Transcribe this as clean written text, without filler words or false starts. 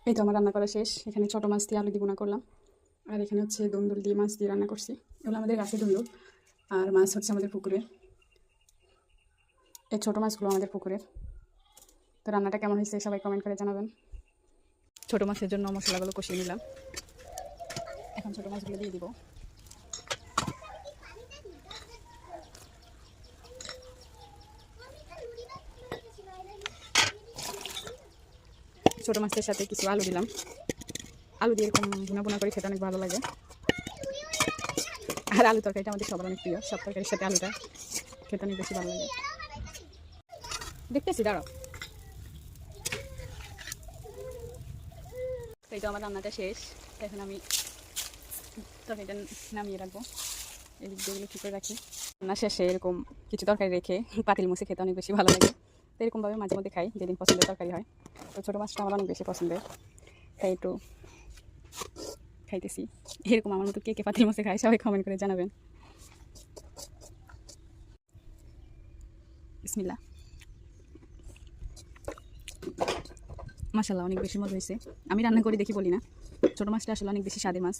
এই তো আমার রান্না করা শেষ। এখানে ছোটো মাছ দিয়ে আলু দিয়ে বোনা করলাম, আর এখানে হচ্ছে দুন্দুল দিয়ে মাছ দিয়ে রান্না করছি। এগুলো আমাদের গাছের দুন্দুল, আর মাছ হচ্ছে আমাদের পুকুরের। এই ছোটো মাছগুলো আমাদের পুকুরের। তো রান্নাটা কেমন হয়েছে সবাই কমেন্ট করে জানাবেন। ছোটো মাছের জন্য মশলাগুলো কষিয়ে নিলাম, এখন ছোটো মাছগুলো দিয়ে দিব। ছোটো মাছের সাথে কিছু আলু দিলাম। আলু দিয়ে এরকম ভুনা ভুনা করে খেতে অনেক ভালো লাগে। আর আলু তরকারিটা আমাদের সবার অনেক প্রিয়, সব তরকারির সাথে আলুটা খেতে অনেক বেশি ভালো লাগে। দেখতেছি দাঁড়াও। এই তো আমার রান্নাটা শেষ, এখন আমি তরকারিটা নামিয়ে রাখবো। এই দিক দিয়ে ঠিক করে রাখি। রান্না শেষে এরকম কিছু তরকারি রেখে পাতিল মুছে খেতে অনেক বেশি ভালো লাগে। তো এরকমভাবে মাঝে মধ্যে খাই যেদিন পছন্দের তরকারি হয়। তো ছোটো মাছটা আমার অনেক বেশি পছন্দের, তাই একটু খাইতেছি। এরকম আমার মতো কে কে পাতিল মুছে খায় সবাই কমেন্ট করে জানাবেন। বিসমিল্লাহ। মাশাআল্লাহ অনেক বেশি মজা হয়েছে। আমি রান্না করি দেখি বলি না, ছোটো মাছটা আসলে অনেক বেশি স্বাদের মাছ।